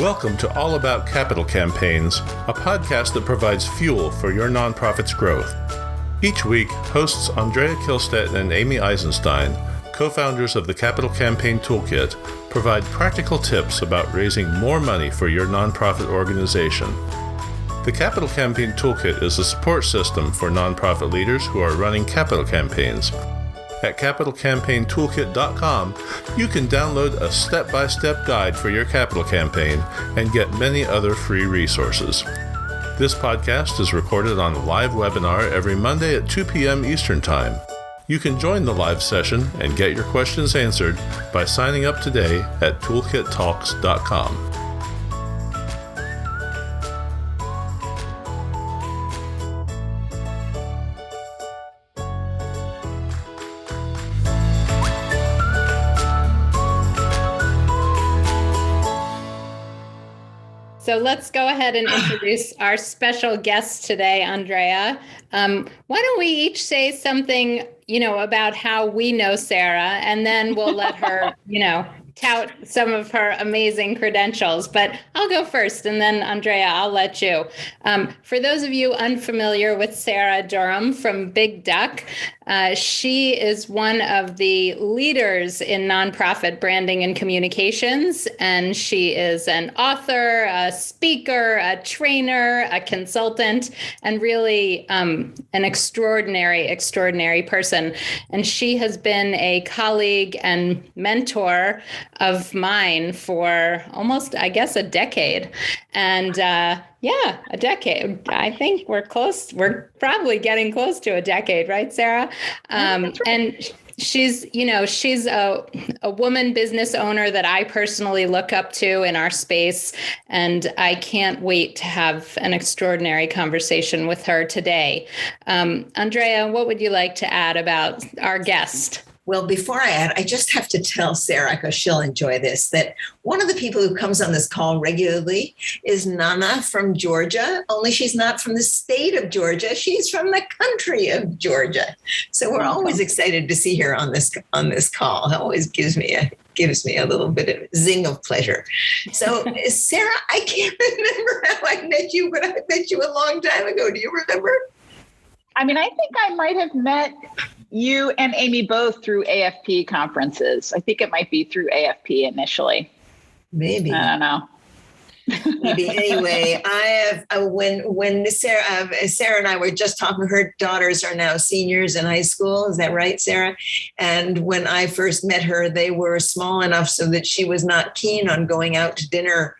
Welcome to All About Capital Campaigns, a podcast that provides fuel for your nonprofit's growth. Each week, hosts Andrea Kilstedt and Amy Eisenstein, co-founders of the Capital Campaign Toolkit, provide practical tips about raising more money for your nonprofit organization. The Capital Campaign Toolkit is a support system for nonprofit leaders who are running capital campaigns. At capitalcampaigntoolkit.com, you can download a step-by-step guide for your capital campaign and get many other free resources. This podcast is recorded on a live webinar every Monday at 2 p.m. Eastern Time. You can join the live session and get your questions answered by signing up today at toolkittalks.com. So let's go ahead and introduce our special guest today, Andrea. Why don't we each say something, about how we know Sarah, and then we'll let her, tout some of her amazing credentials. But I'll go first, and then Andrea, I'll let you. For those of you unfamiliar with Sarah Durham from Big Duck, she is one of the leaders in nonprofit branding and communications, and she is an author, a speaker, a trainer, a consultant, and really an extraordinary person. And she has been a colleague and mentor of mine for almost, I guess, a decade. And a decade. I think we're close. We're probably getting close to a decade, right, Sarah? That's right. And she's a woman business owner that I personally look up to in our space. And I can't wait to have an extraordinary conversation with her today. Andrea, what would you like to add about our guest? Well, before I add, I just have to tell Sarah, because she'll enjoy this, that one of the people who comes on this call regularly is Nana from Georgia, only she's not from the state of Georgia. She's from the country of Georgia. So we're always excited to see her on this call. It always gives me a little bit of zing of pleasure. So Sarah, I can't remember how I met you, but I met you a long time ago. Do you remember? I mean, I think I might have met you and Amy both through AFP conferences. I think it might be through AFP initially. Maybe. I don't know. Maybe. Anyway, I have when Sarah and I were just talking, her daughters are now seniors in high school. Is that right, Sarah? And when I first met her, they were small enough so that she was not keen on going out to dinner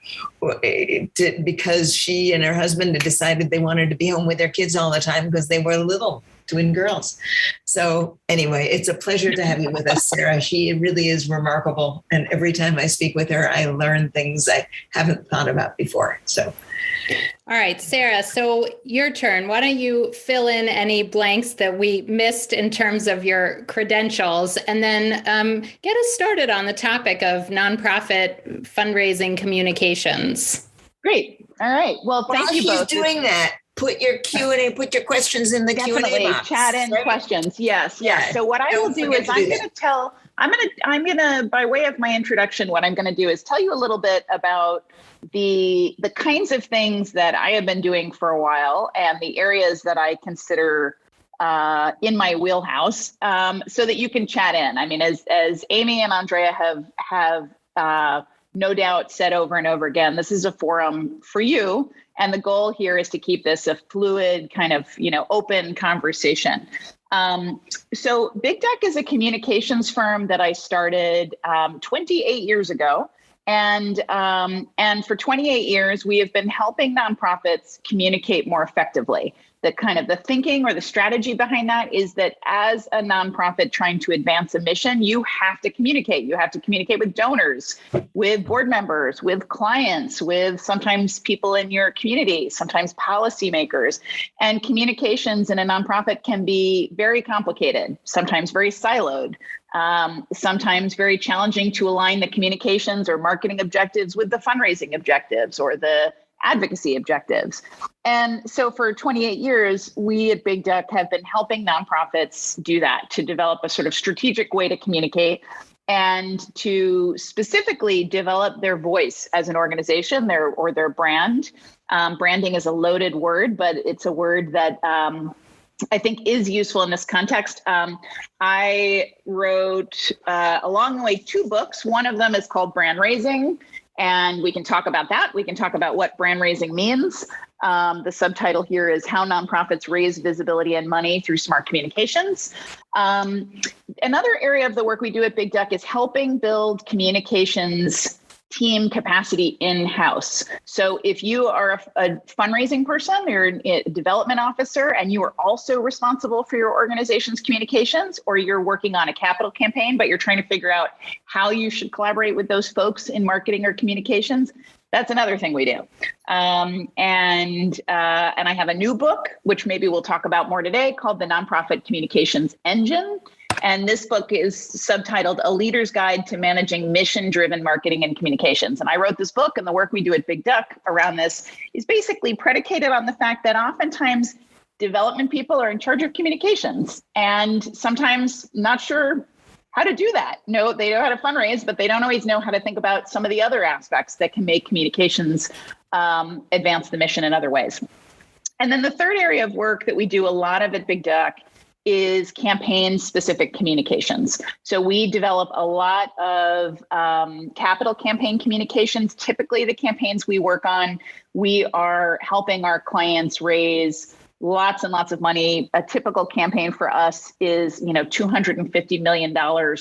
because she and her husband had decided they wanted to be home with their kids all the time because they were little twin girls. So anyway, it's a pleasure to have you with us, Sarah. She really is remarkable. And every time I speak with her, I learn things I haven't thought about before. So. All right, Sarah, so your turn. Why don't you fill in any blanks that we missed in terms of your credentials, and then get us started on the topic of nonprofit fundraising communications. Great. All right. Well, thank you both. While she's doing that, put your Q&A, put your questions in the Definitely. Q&A box. Chat in questions. Yes. Yeah. So what I will do is I'm going to, by way of my introduction, what I'm going to do is tell you a little bit about the kinds of things that I have been doing for a while and the areas that I consider in my wheelhouse, so that you can chat in. I mean, as Amy and Andrea have no doubt said over and over again, this is a forum for you. And the goal here is to keep this a fluid kind of, open conversation. So Big Duck is a communications firm that I started 28 years ago. And for 28 years, we have been helping nonprofits communicate more effectively. The thinking or the strategy behind that is that as a nonprofit trying to advance a mission, you have to communicate. You have to communicate with donors, with board members, with clients, with sometimes people in your community, sometimes policymakers. And communications in a nonprofit can be very complicated, sometimes very siloed. Sometimes very challenging to align the communications or marketing objectives with the fundraising objectives or the advocacy objectives. And so for 28 years, we at Big Duck have been helping nonprofits do that, to develop a sort of strategic way to communicate and to specifically develop their voice as an organization, their brand. Branding is a loaded word, but it's a word that I think is useful in this context. I wrote along the way 2 books. One of them is called Brand Raising, and we can talk about that. We can talk about what brand raising means. The subtitle here is How Nonprofits Raise Visibility and Money Through Smart Communications. Another area of the work we do at Big Duck is helping build communications team capacity in-house. So if you are a fundraising person, you're a development officer, and you are also responsible for your organization's communications, or you're working on a capital campaign, but you're trying to figure out how you should collaborate with those folks in marketing or communications, that's another thing we do. And I have a new book, which maybe we'll talk about more today, called The Nonprofit Communications Engine. And this book is subtitled A Leader's Guide to Managing Mission-Driven Marketing and Communications. And I wrote this book, and the work we do at Big Duck around this is basically predicated on the fact that oftentimes development people are in charge of communications and sometimes not sure how to do that. No, they know how to fundraise, but they don't always know how to think about some of the other aspects that can make communications advance the mission in other ways. And then the third area of work that we do a lot of at Big Duck is campaign-specific communications. So we develop a lot of capital campaign communications. Typically, the campaigns we work on, we are helping our clients raise lots and lots of money. A typical campaign for us is, $250 million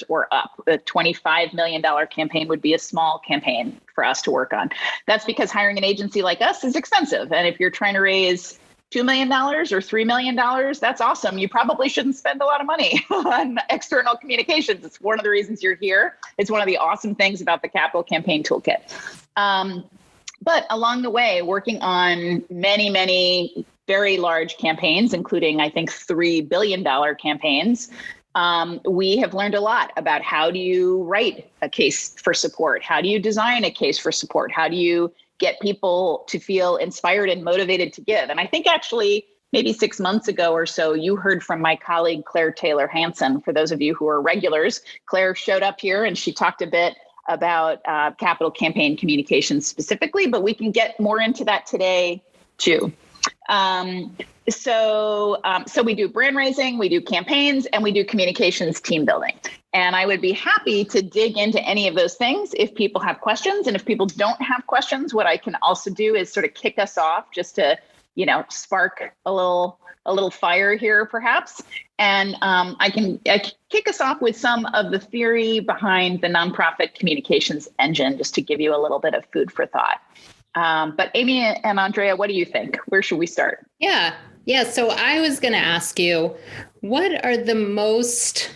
or up. A $25 million campaign would be a small campaign for us to work on. That's because hiring an agency like us is expensive. And if you're trying to raise $2 million or $3 million, that's awesome. You probably shouldn't spend a lot of money on external communications. It's one of the reasons you're here. It's one of the awesome things about the Capital Campaign Toolkit. But along the way, working on many, many very large campaigns, including, I think, $3 billion campaigns, we have learned a lot about how do you write a case for support? How do you design a case for support? How do you get people to feel inspired and motivated to give? And I think actually maybe 6 months ago or so, you heard from my colleague, Claire Taylor Hansen. For those of you who are regulars, Claire showed up here and she talked a bit about capital campaign communications specifically, but we can get more into that today too. So we do brand raising, we do campaigns, and we do communications team building. And I would be happy to dig into any of those things if people have questions. And if people don't have questions, what I can also do is sort of kick us off just to, spark a little fire here, perhaps. And I can kick us off with some of the theory behind the nonprofit communications engine, just to give you a little bit of food for thought. But Amy and Andrea, what do you think? Where should we start? Yeah. So I was going to ask you, what are the most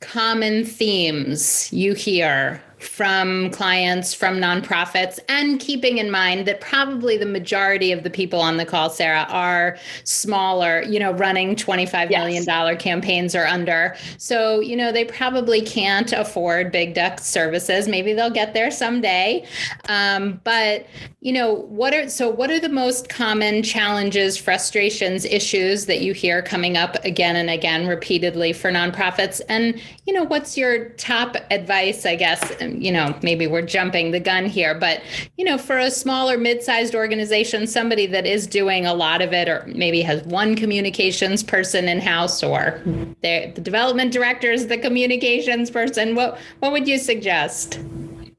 common themes you hear from clients, from nonprofits, and keeping in mind that probably the majority of the people on the call, Sarah, are smaller, running $25 million campaigns or under. So, they probably can't afford Big Duck services. Maybe they'll get there someday. But, what are the most common challenges, frustrations, issues that you hear coming up again and again repeatedly for nonprofits? And, what's your top advice, I guess? Maybe we're jumping the gun here, but, for a smaller mid-sized organization, somebody that is doing a lot of it, or maybe has one communications person in-house, or the development director is the communications person, what would you suggest?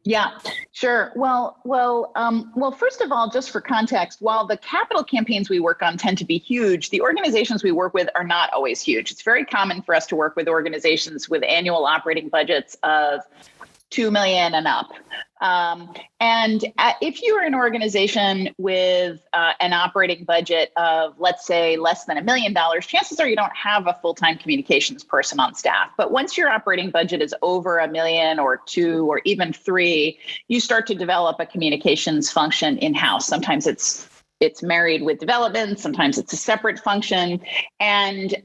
Yeah, sure. Well, first of all, just for context, while the capital campaigns we work on tend to be huge, the organizations we work with are not always huge. It's very common for us to work with organizations with annual operating budgets of $2 million and up. And if you're an organization with an operating budget of, let's say, less than $1 million, chances are you don't have a full-time communications person on staff. But once your operating budget is over $1 million or $2 or even $3, you start to develop a communications function in-house. Sometimes it's married with development. Sometimes it's a separate function. And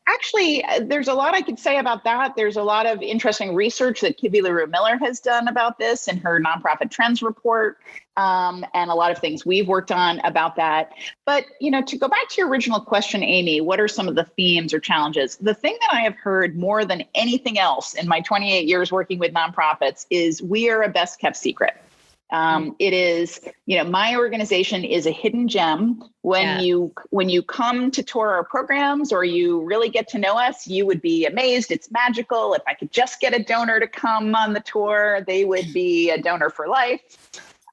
Actually, there's a lot I could say about that. There's a lot of interesting research that Kibby LaRue Miller has done about this in her nonprofit trends report, and a lot of things we've worked on about that. But, to go back to your original question, Amy, what are some of the themes or challenges? The thing that I have heard more than anything else in my 28 years working with nonprofits is we are a best kept secret. It is, my organization is a hidden gem. When you come to tour our programs or you really get to know us, you would be amazed. It's magical. If I could just get a donor to come on the tour, they would be a donor for life.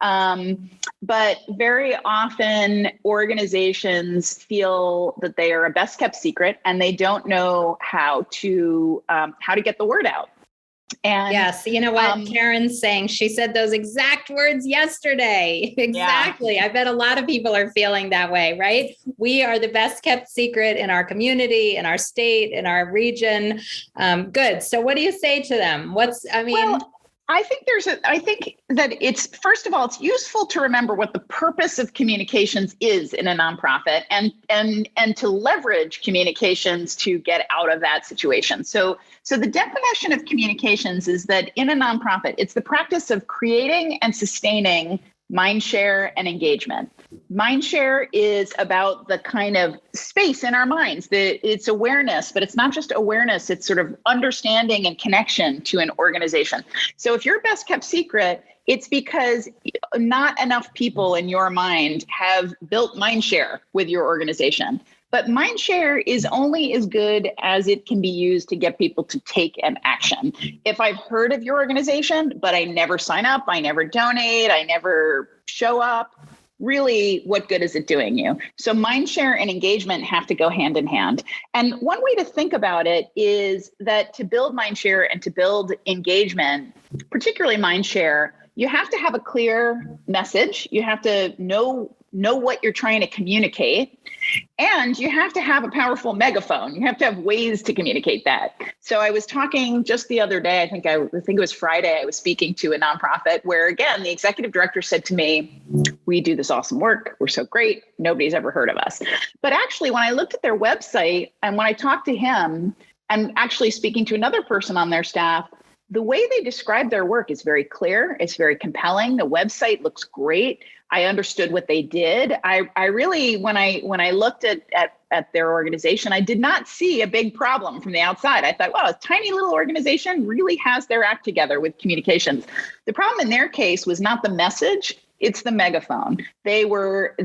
But very often organizations feel that they are a best kept secret and they don't know how to get the word out. And yes, you know what Karen's saying? She said those exact words yesterday. Exactly. Yeah. I bet a lot of people are feeling that way, right? We are the best kept secret in our community, in our state, in our region. Good. So what do you say to them? I think that it's, first of all, it's useful to remember what the purpose of communications is in a nonprofit and to leverage communications to get out of that situation. So the definition of communications is that in a nonprofit, it's the practice of creating and sustaining mindshare and engagement. Mindshare is about the kind of space in our minds that it's awareness, but it's not just awareness, it's sort of understanding and connection to an organization. So if you're best kept secret, it's because not enough people in your mind have built mindshare with your organization. But mindshare is only as good as it can be used to get people to take an action. If I've heard of your organization, but I never sign up, I never donate, I never show up, really, what good is it doing you? So mindshare and engagement have to go hand in hand. And one way to think about it is that to build mindshare and to build engagement, particularly mindshare, you have to have a clear message. You have to know what you're trying to communicate. And you have to have a powerful megaphone. You have to have ways to communicate that. So I was talking just the other day, I think it was Friday, I was speaking to a nonprofit where, again, the executive director said to me, we do this awesome work. We're so great. Nobody's ever heard of us. But actually, when I looked at their website and when I talked to him and actually speaking to another person on their staff, the way they describe their work is very clear. It's very compelling. The website looks great. I understood what they did. I really, when I looked at their organization, I did not see a big problem from the outside. I thought, wow, a tiny little organization really has their act together with communications. The problem in their case was not the message, it's the megaphone. They were,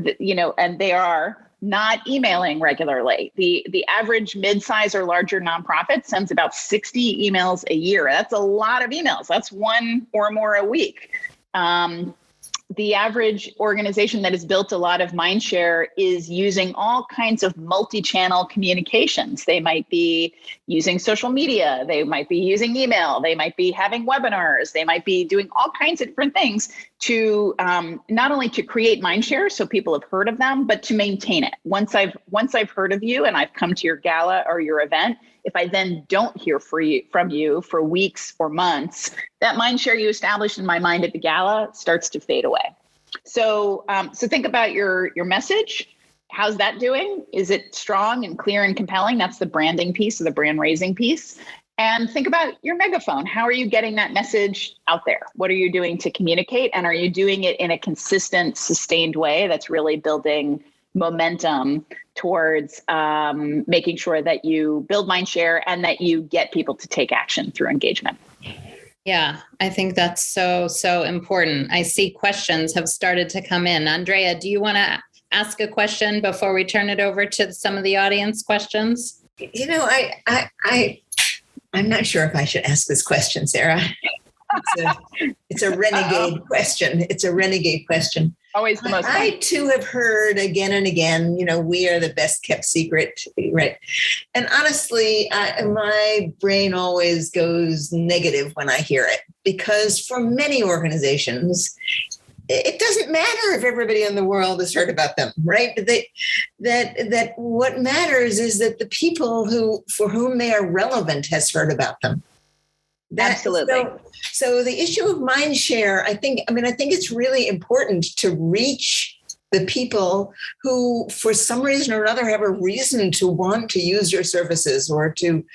and they are not emailing regularly. The average mid-size or larger nonprofit sends about 60 emails a year. That's a lot of emails. That's one or more a week. The average organization that has built a lot of mindshare is using all kinds of multi-channel communications. They might be using social media. They might be using email. They might be having webinars. They might be doing all kinds of different things to not only to create mindshare, so people have heard of them, but to maintain it. Once I've heard of you and I've come to your gala or your event, if I then don't hear from you for weeks or months, that mindshare you established in my mind at the gala starts to fade away. So think about your message. How's that doing? Is it strong and clear and compelling? That's the branding piece or the brand raising piece. And think about your megaphone. How are you getting that message out there? What are you doing to communicate? And are you doing it in a consistent, sustained way that's really building momentum towards making sure that you build mindshare and that you get people to take action through engagement? Yeah, I think that's so important. I see questions have started to come in. Andrea, do you want to ask a question before we turn it over to some of the audience questions? I'm not sure if I should ask this question, Sarah. It's a renegade question. It's a renegade question. Always the most fun. I too have heard again and again, we are the best kept secret, right? And honestly, my brain always goes negative when I hear it, because for many organizations, it doesn't matter if everybody in the world has heard about them, right? That what matters is that the people for whom they are relevant has heard about them. Absolutely. So the issue of mindshare, I think it's really important to reach the people who, for some reason or another, have a reason to want to use your services or to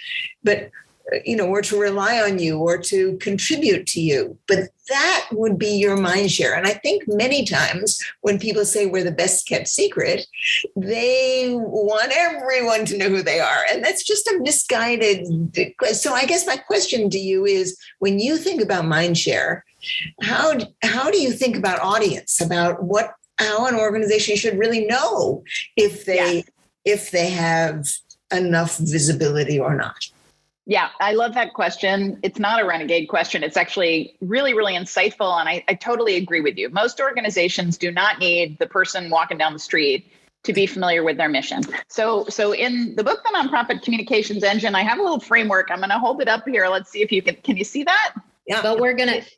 rely on you or to contribute to you. But that would be your mind share. And I think many times when people say we're the best kept secret, they want everyone to know who they are. And that's just a misguided. So I guess my question to you is, when you think about mind share, how do you think about audience, about how an organization should really know if they have enough visibility or not? Yeah, I love that question. It's not a renegade question. It's actually really, really insightful. And I totally agree with you. Most organizations do not need the person walking down the street to be familiar with their mission. So in the book, The Nonprofit Communications Engine, I have a little framework. I'm going to hold it up here. Let's see if you can you see that? Yeah. But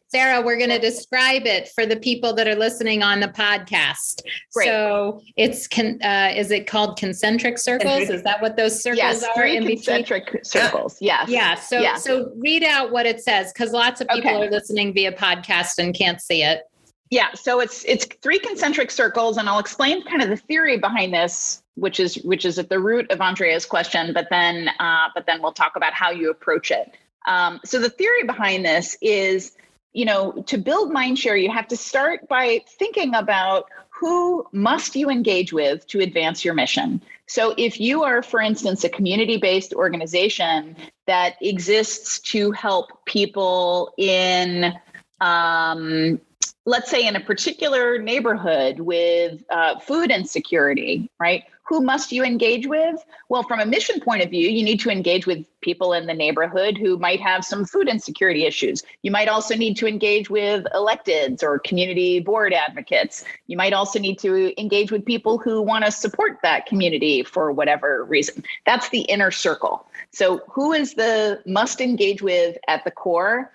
Sarah, we're going to describe it for the people that are listening on the podcast. Great. So it's, is it called concentric circles? Is that what those circles are? 3 concentric circles. Yes. Yeah. So read out what it says, because lots of people are listening via podcast and can't see it. Yeah. So it's 3 concentric circles, and I'll explain kind of the theory behind this, which is at the root of Andrea's question, but then we'll talk about how you approach it. So the theory behind this is, to build mindshare, you have to start by thinking about who must you engage with to advance your mission. So if you are, for instance, a community-based organization that exists to help people in, let's say in a particular neighborhood with food insecurity, right? Who must you engage with? Well, from a mission point of view, you need to engage with people in the neighborhood who might have some food insecurity issues. You might also need to engage with electeds or community board advocates. You might also need to engage with people who want to support that community for whatever reason. That's the inner circle. So who is the must engage with at the core?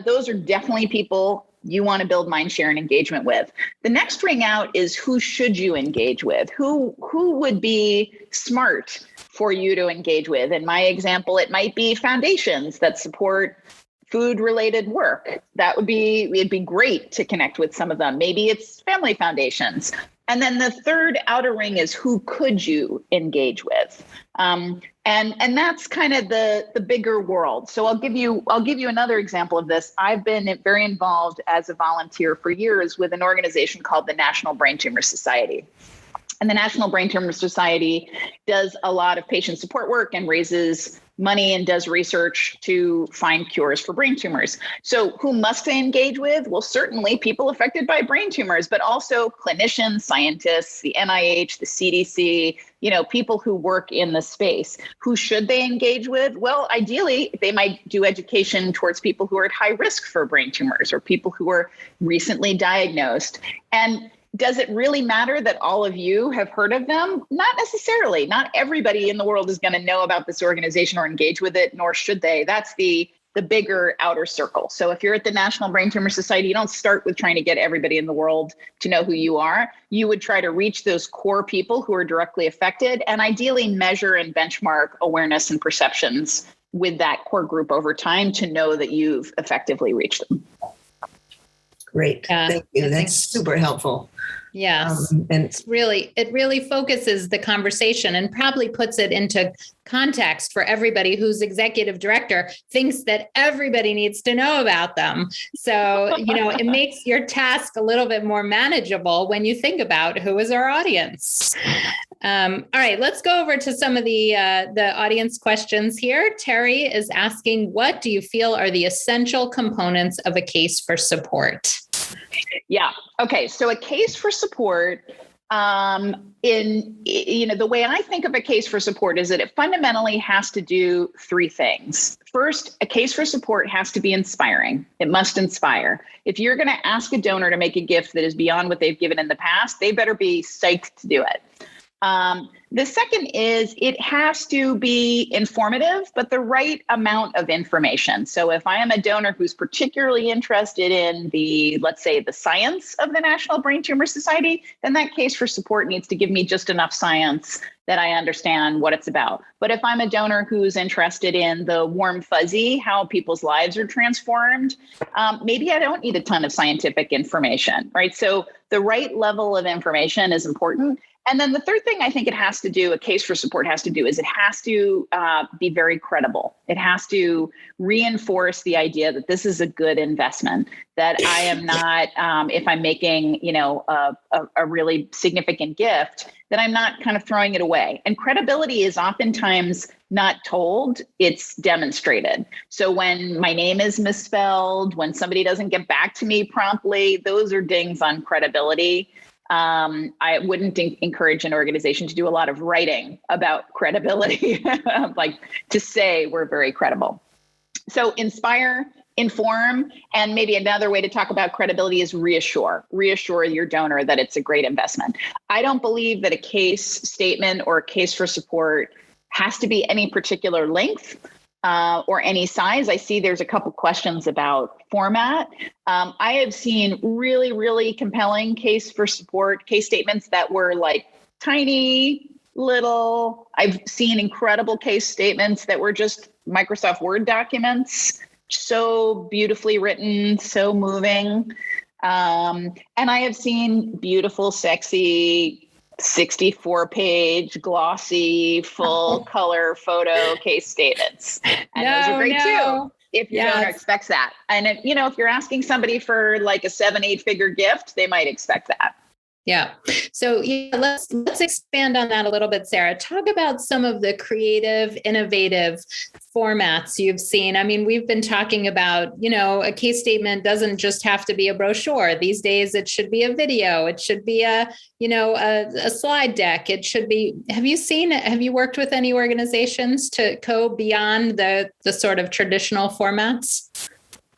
Those are definitely people you want to build mind share and engagement with. The next ring out is, who should you engage with? Who would be smart for you to engage with? In my example, it might be foundations that support food related work. It'd be great to connect with some of them. Maybe it's family foundations. And then the third outer ring is, who could you engage with? And that's kind of the bigger world. So I'll give you another example of this. I've been very involved as a volunteer for years with an organization called the National Brain Tumor Society. And the National Brain Tumor Society does a lot of patient support work and raises money and does research to find cures for brain tumors. So who must they engage with? Well, certainly people affected by brain tumors, but also clinicians, scientists, the NIH, the CDC, people who work in the space. Who should they engage with? Well, ideally, they might do education towards people who are at high risk for brain tumors or people who are recently diagnosed. And does it really matter that all of you have heard of them? Not necessarily. Not everybody in the world is going to know about this organization or engage with it, nor should they. That's the bigger outer circle. So if you're at the National Brain Tumor Society, you don't start with trying to get everybody in the world to know who you are. You would try to reach those core people who are directly affected, and ideally measure and benchmark awareness and perceptions with that core group over time to know that you've effectively reached them. Great. Thank you. That's super helpful. Yes. And it really focuses the conversation and probably puts it into context for everybody whose executive director thinks that everybody needs to know about them. So, it makes your task a little bit more manageable when you think about who is our audience. All right, let's go over to some of the audience questions here. Terry is asking, what do you feel are the essential components of a case for support? Yeah. Okay. So a case for support, the way I think of a case for support is that it fundamentally has to do 3 things. First, a case for support has to be inspiring. It must inspire. If you're going to ask a donor to make a gift that is beyond what they've given in the past, they better be psyched to do it. The second is it has to be informative, but the right amount of information. So if I am a donor who's particularly interested in let's say the science of the National Brain Tumor Society, then that case for support needs to give me just enough science that I understand what it's about. But if I'm a donor who's interested in the warm fuzzy, how people's lives are transformed, maybe I don't need a ton of scientific information, right? So the right level of information is important. And then the third thing I think a case for support has to do is it has to be very credible. It has to reinforce the idea that this is a good investment, that I am not, if I'm making, a really significant gift, that I'm not kind of throwing it away. And credibility is oftentimes not told, it's demonstrated. So when my name is misspelled, when somebody doesn't get back to me promptly, those are dings on credibility. I wouldn't encourage an organization to do a lot of writing about credibility, like to say we're very credible. So inspire, inform, and maybe another way to talk about credibility is reassure your donor that it's a great investment. I don't believe that a case statement or a case for support has to be any particular length. Or any size. I see there's a couple questions about format. I have seen really, really compelling case for support case statements that were like tiny, little. I've seen incredible case statements that were just Microsoft Word documents, so beautifully written, so moving. And I have seen beautiful, sexy, 64-page, glossy, full color photo case statements. And those are great too, if your donor expects that. And if you're asking somebody for like a 7-8 figure gift, they might expect that. Yeah. So let's expand on that a little bit, Sarah. Talk about some of the creative, innovative formats you've seen. I mean, we've been talking about, a case statement doesn't just have to be a brochure. These days, it should be a video. It should be a slide deck. It should be. Have you worked with any organizations to go beyond the sort of traditional formats?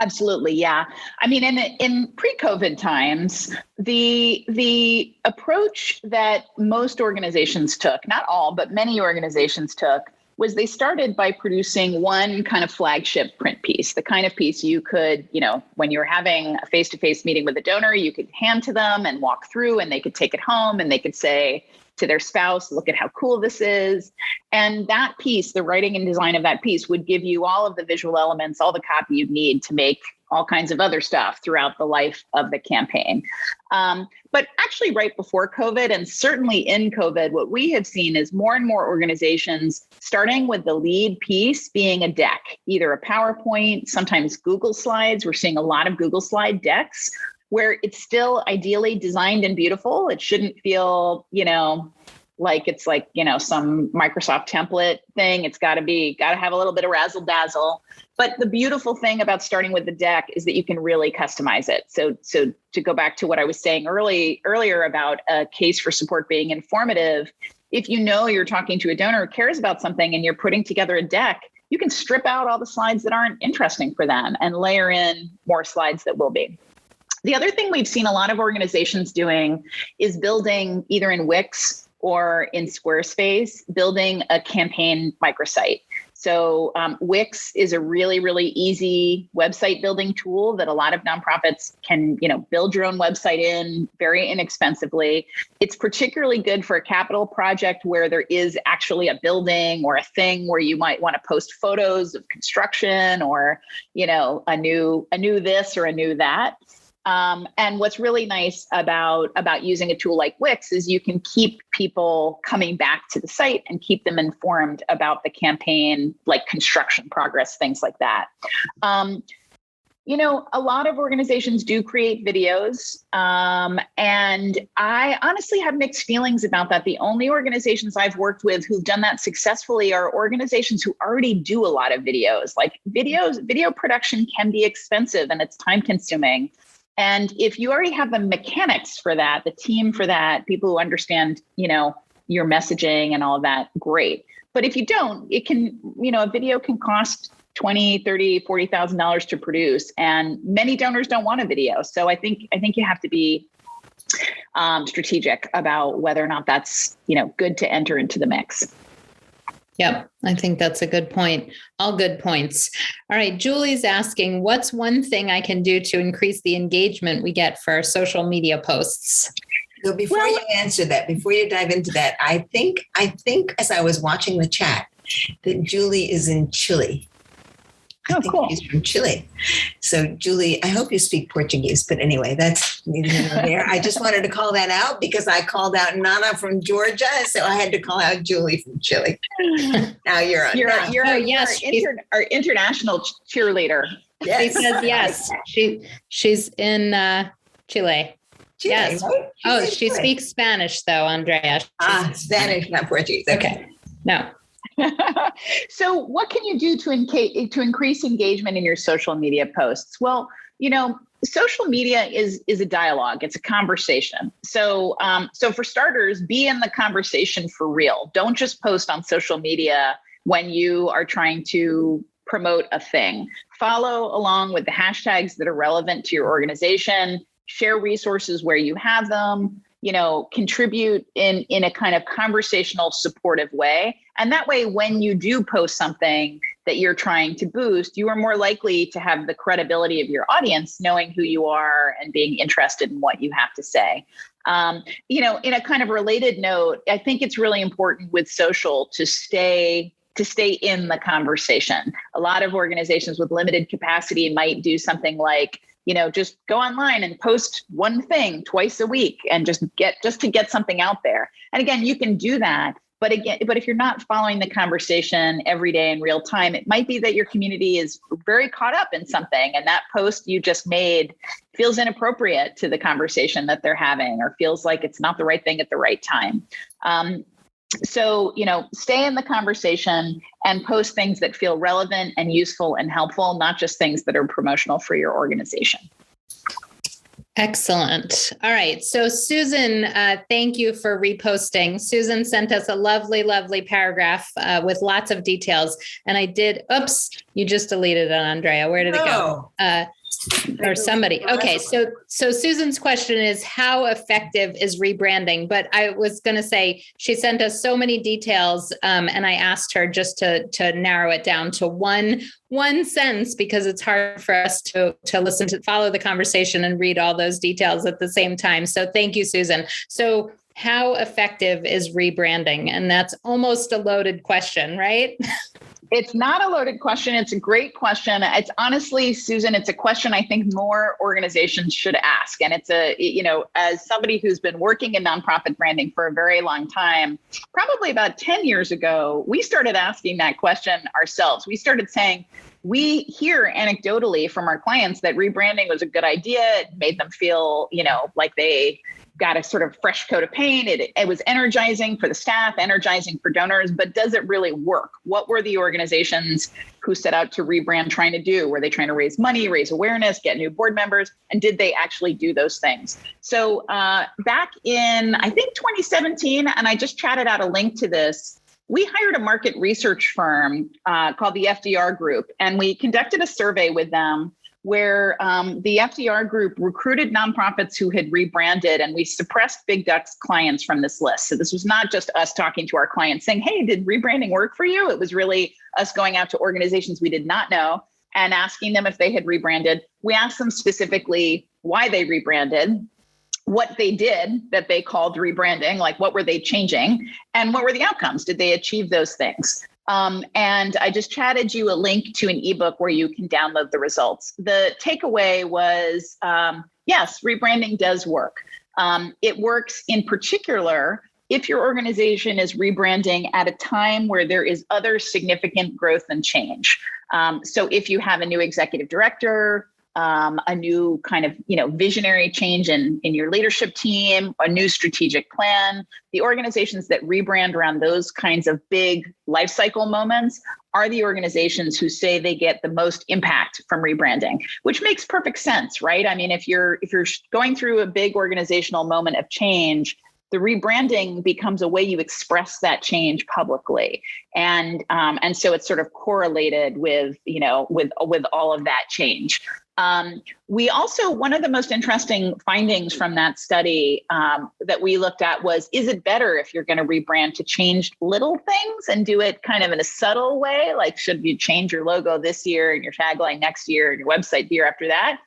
Absolutely. Yeah. I mean, in pre-COVID times, the approach that most organizations took, not all, but many organizations took, was they started by producing one kind of flagship print piece, the kind of piece you could, when you're having a face-to-face meeting with a donor, you could hand to them and walk through, and they could take it home and they could say to their spouse, look at how cool this is. And that piece, the writing and design of that piece, would give you all of the visual elements, all the copy you'd need to make all kinds of other stuff throughout the life of the campaign. But actually right before COVID, and certainly in COVID, what we have seen is more and more organizations starting with the lead piece being a deck, either a PowerPoint, sometimes Google Slides. We're seeing a lot of Google Slide decks where it's still ideally designed and beautiful. It shouldn't feel, like it's like, some Microsoft template thing. It's got to have a little bit of razzle dazzle. But the beautiful thing about starting with the deck is that you can really customize it. So to go back to what I was saying earlier about a case for support being informative, if you're talking to a donor who cares about something and you're putting together a deck, you can strip out all the slides that aren't interesting for them and layer in more slides that will be. The other thing we've seen a lot of organizations doing is building either in Wix or in Squarespace, building a campaign microsite. So Wix is a really, really easy website building tool that a lot of nonprofits can, build your own website in very inexpensively. It's particularly good for a capital project where there is actually a building or a thing where you might want to post photos of construction or, a new this or a new that. And what's really nice about using a tool like Wix is you can keep people coming back to the site and keep them informed about the campaign, like construction progress, things like that. A lot of organizations do create videos, and I honestly have mixed feelings about that. The only organizations I've worked with who've done that successfully are organizations who already do a lot of videos. Like video production can be expensive and it's time consuming. And if you already have the mechanics for that, the team for that, people who understand, your messaging and all of that, great. But if you don't, it can, a video can cost $20,000, $30,000, $40,000 to produce. And many donors don't want a video. So I think you have to be strategic about whether or not that's, good to enter into the mix. Yep. I think that's a good point. All good points. All right. Julie's asking, what's one thing I can do to increase the engagement we get for social media posts? So before you answer that, before you dive into that, I think as I was watching the chat that Julie is in Chile. I think cool. She's from Chile. So Julie, I hope you speak Portuguese, but anyway, that's neither here nor there. I just wanted to call that out because I called out Nana from Georgia. So I had to call out Julie from Chile. Now you're on. Our international cheerleader. Yes. She says yes. She's in Chile. Yes. Right? She speaks Spanish though, Andrea. Spanish, not Portuguese. Okay. No. So what can you do to increase engagement in your social media posts? Well, social media is a dialogue. It's a conversation. So for starters, be in the conversation for real. Don't just post on social media when you are trying to promote a thing. Follow along with the hashtags that are relevant to your organization. Share resources where you have them. Contribute in a kind of conversational, supportive way. And that way, when you do post something that you're trying to boost, you are more likely to have the credibility of your audience knowing who you are and being interested in what you have to say. In a kind of related note, I think it's really important with social to stay in the conversation. A lot of organizations with limited capacity might do something like, just go online and post one thing twice a week and just to get something out there. And again, you can do that. But if you're not following the conversation every day in real time, it might be that your community is very caught up in something and that post you just made feels inappropriate to the conversation that they're having or feels like it's not the right thing at the right time. So, stay in the conversation and post things that feel relevant and useful and helpful, not just things that are promotional for your organization. Excellent. All right. So Susan, thank you for reposting. Susan sent us a lovely, lovely paragraph with lots of details. And you just deleted it, Andrea. Where did it go? Or somebody. Okay. So Susan's question is, how effective is rebranding? But I was going to say, she sent us so many details. And I asked her just to narrow it down to one sentence, because it's hard for us to listen to, follow the conversation and read all those details at the same time. So thank you, Susan. So how effective is rebranding? And that's almost a loaded question, right? It's not a loaded question. It's a great question. It's honestly, Susan, it's a question I think more organizations should ask. And it's as somebody who's been working in nonprofit branding for a very long time, probably about 10 years ago, we started asking that question ourselves. We started saying, we hear anecdotally from our clients that rebranding was a good idea. It made them feel, like they got a sort of fresh coat of paint. It was energizing for the staff, energizing for donors, but does it really work? What were the organizations who set out to rebrand trying to do? Were they trying to raise money, raise awareness, get new board members? And did they actually do those things? So back in, I think 2017, and I just chatted out a link to this, we hired a market research firm called the FDR Group, and we conducted a survey with them where the FDR Group recruited nonprofits who had rebranded, and we suppressed Big Duck's clients from this list. So this was not just us talking to our clients saying, hey, did rebranding work for you? It was really us going out to organizations we did not know and asking them if they had rebranded. We asked them specifically why they rebranded, what they did that they called rebranding, like what were they changing, and what were the outcomes? Did they achieve those things? And I just chatted you a link to an ebook where you can download the results. The takeaway was, yes, rebranding does work. It works in particular if your organization is rebranding at a time where there is other significant growth and change. So if you have a new executive director, a new kind of, visionary change in your leadership team, a new strategic plan, the organizations that rebrand around those kinds of big life cycle moments are the organizations who say they get the most impact from rebranding, which makes perfect sense, right? I mean, if you're going through a big organizational moment of change, the rebranding becomes a way you express that change publicly. And so it's sort of correlated with all of that change. We also, one of the most interesting findings from that study that we looked at was, is it better if you're going to rebrand to change little things and do it kind of in a subtle way? Like, should you change your logo this year and your tagline next year and your website the year after that?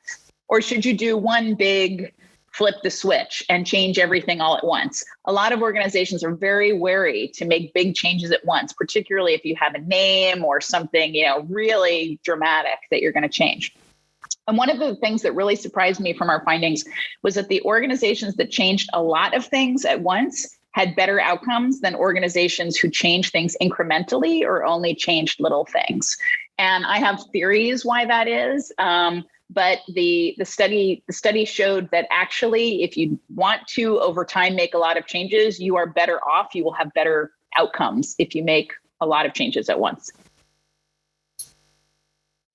Or should you do one big flip the switch and change everything all at once? A lot of organizations are very wary to make big changes at once, particularly if you have a name or something, really dramatic that you're going to change. And one of the things that really surprised me from our findings was that the organizations that changed a lot of things at once had better outcomes than organizations who changed things incrementally or only changed little things. And I have theories why that is. But the study showed that actually, if you want to over time make a lot of changes, you are better off. You will have better outcomes if you make a lot of changes at once.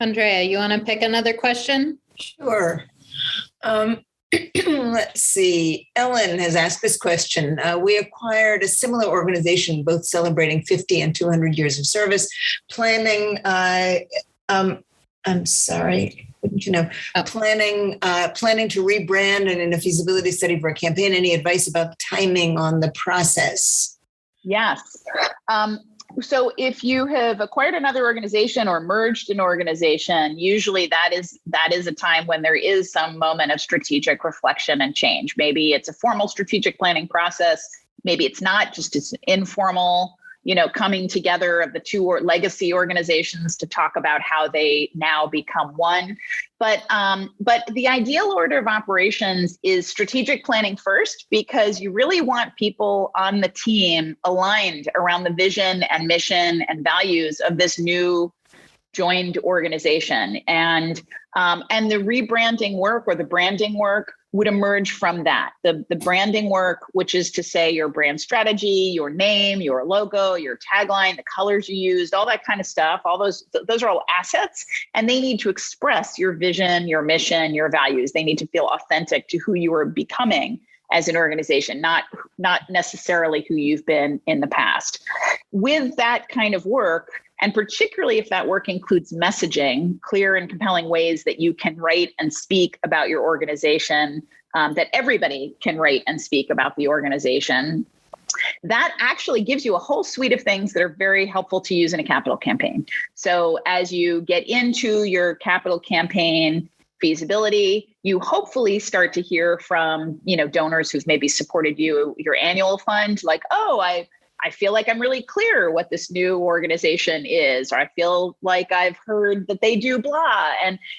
Andrea, you want to pick another question? Sure. Let's see. Ellen has asked this question. We acquired a similar organization, both celebrating 50 and 200 years of service, planning. I'm sorry. Wouldn't you know? Planning to rebrand and in a feasibility study for a campaign. Any advice about the timing on the process? Yes. So if you have acquired another organization or merged an organization, usually that is a time when there is some moment of strategic reflection and change. Maybe it's a formal strategic planning process. Maybe it's not, just it's informal, coming together of the two legacy organizations to talk about how they now become one. But the ideal order of operations is strategic planning first, because you really want people on the team aligned around the vision and mission and values of this new joined organization. And the rebranding work or the branding work would emerge from that. The branding work, which is to say your brand strategy, your name, your logo, your tagline, the colors you used, all that kind of stuff, all those are all assets, and they need to express your vision, your mission, your values. They need to feel authentic to who you are becoming as an organization, not necessarily who you've been in the past. With that kind of work, and particularly if that work includes messaging, clear and compelling ways that you can write and speak about your organization, that everybody can write and speak about the organization, that actually gives you a whole suite of things that are very helpful to use in a capital campaign. So as you get into your capital campaign feasibility, you hopefully start to hear from, donors who've maybe supported your annual fund, like, oh, I feel like I'm really clear what this new organization is, or I feel like I've heard that they do blah.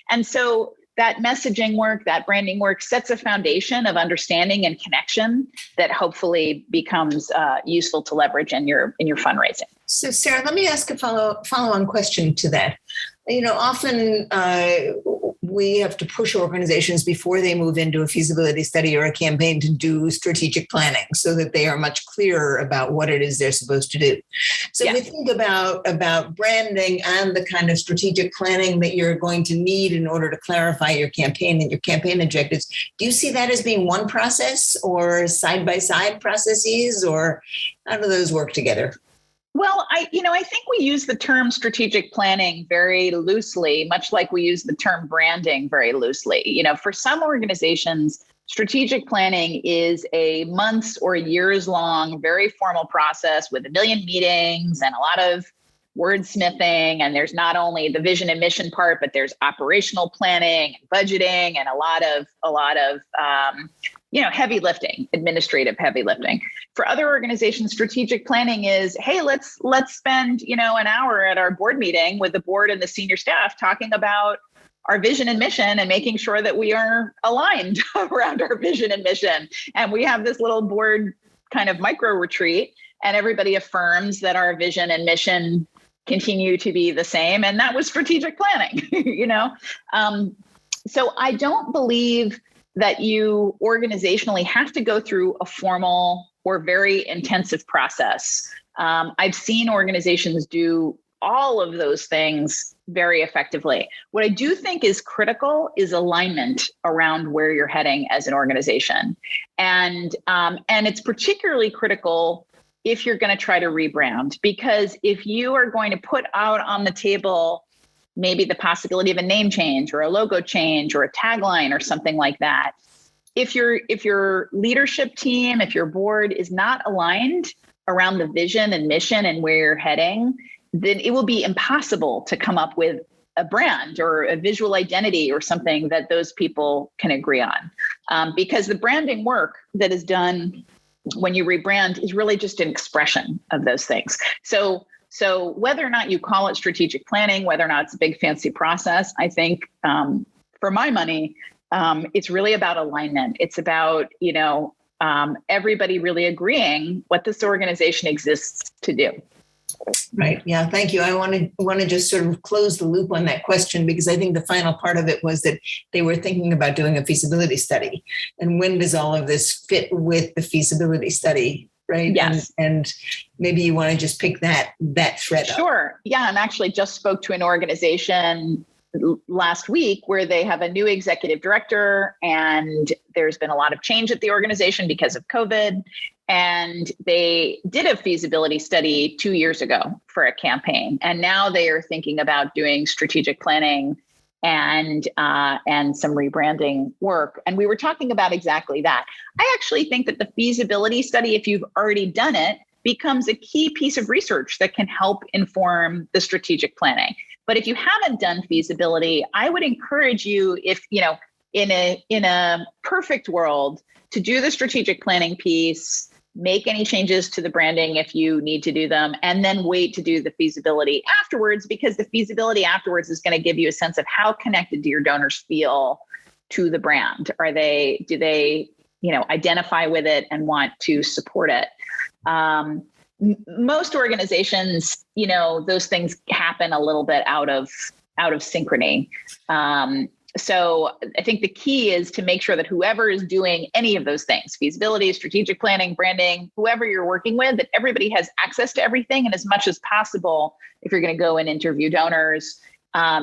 And so that messaging work, that branding work sets a foundation of understanding and connection that hopefully becomes useful to leverage in your fundraising. So Sarah, let me ask a follow-on question to that. Often we have to push organizations before they move into a feasibility study or a campaign to do strategic planning so that they are much clearer about what it is they're supposed to do. So we think about branding and the kind of strategic planning that you're going to need in order to clarify your campaign and your campaign objectives. Do you see that as being one process or side-by-side processes, or how do those work together? Well, I think we use the term strategic planning very loosely, much like we use the term branding very loosely. For some organizations, strategic planning is a months or years long, very formal process with a million meetings and a lot of wordsmithing. And there's not only the vision and mission part, but there's operational planning and budgeting and a lot of heavy lifting, administrative heavy lifting. For other organizations, strategic planning is, hey, let's spend, an hour at our board meeting with the board and the senior staff talking about our vision and mission and making sure that we are aligned around our vision and mission. And we have this little board kind of micro retreat, and everybody affirms that our vision and mission continue to be the same. And that was strategic planning, So I don't believe that you organizationally have to go through a formal or very intensive process. I've seen organizations do all of those things very effectively. What I do think is critical is alignment around where you're heading as an organization. And it's particularly critical if you're going to try to rebrand, because if you are going to put out on the table maybe the possibility of a name change or a logo change or a tagline or something like that. If your leadership team, if your board is not aligned around the vision and mission and where you're heading, then it will be impossible to come up with a brand or a visual identity or something that those people can agree on. Because the branding work that is done when you rebrand is really just an expression of those things. So whether or not you call it strategic planning, whether or not it's a big fancy process, I think for my money, it's really about alignment. It's about, everybody really agreeing what this organization exists to do. Right. Yeah. Thank you. I want to just sort of close the loop on that question, because I think the final part of it was that they were thinking about doing a feasibility study. And when does all of this fit with the feasibility study? Right. Yes. And maybe you want to just pick that thread up. Sure. Yeah. And actually just spoke to an organization last week where they have a new executive director, and there's been a lot of change at the organization because of COVID. And they did a feasibility study 2 years ago for a campaign. And now they are thinking about doing strategic planning and some rebranding work. And we were talking about exactly that. I actually think that the feasibility study, if you've already done it, becomes a key piece of research that can help inform the strategic planning. But if you haven't done feasibility, I would encourage you, if, in a perfect world, to do the strategic planning piece, make any changes to the branding if you need to do them, and then wait to do the feasibility afterwards, because the feasibility afterwards is going to give you a sense of how connected do your donors feel to the brand. Do they identify with it and want to support it? Most organizations, those things happen a little bit out of synchrony. So I think the key is to make sure that whoever is doing any of those things, feasibility, strategic planning, branding, whoever you're working with, that everybody has access to everything. And as much as possible, if you're going to go and interview donors,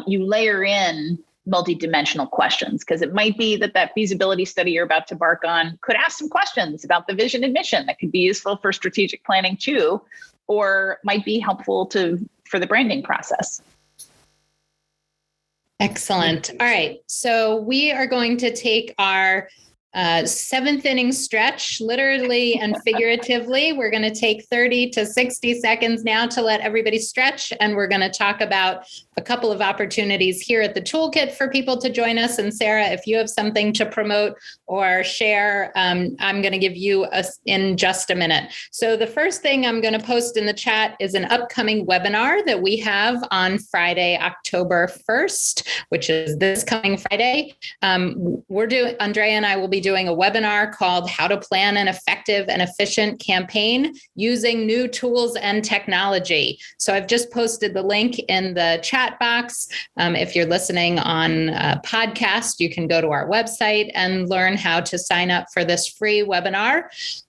you layer in multidimensional questions, because it might be that feasibility study you're about to embark on could ask some questions about the vision and mission that could be useful for strategic planning too, or might be helpful for the branding process. Excellent. All right. So we are going to take our seventh inning stretch, literally and figuratively. We're going to take 30 to 60 seconds now to let everybody stretch. And we're going to talk about a couple of opportunities here at the Toolkit for people to join us. And Sarah, if you have something to promote or share, I'm going to give you in just a minute. So the first thing I'm going to post in the chat is an upcoming webinar that we have on Friday, October 1st, which is this coming Friday. Andrea and I will be doing a webinar called How to Plan an Effective and Efficient Campaign Using New Tools and Technology. So I've just posted the link in the chat box. If you're listening on a podcast, you can go to our website and learn how to sign up for this free webinar.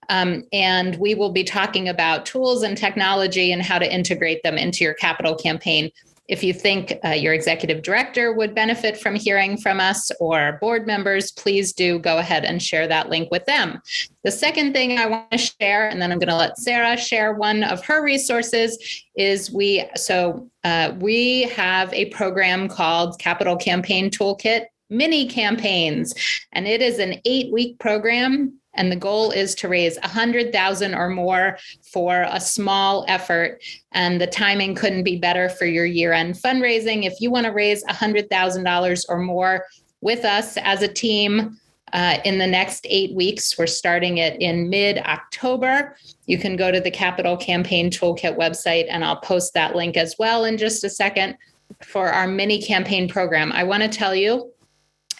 And we will be talking about tools and technology and how to integrate them into your capital campaign. If you think your executive director would benefit from hearing from us, or board members, please do go ahead and share that link with them. The second thing I want to share, and then I'm going to let Sarah share one of her resources, is we have a program called Capital Campaign Toolkit Mini Campaigns, and it is an 8-week program. And the goal is to raise $100,000 or more for a small effort. And the timing couldn't be better for your year-end fundraising. If you want to raise $100,000 or more with us as a team in the next 8 weeks, we're starting it in mid-October. You can go to the Capital Campaign Toolkit website, and I'll post that link as well in just a second for our mini campaign program. I want to tell you,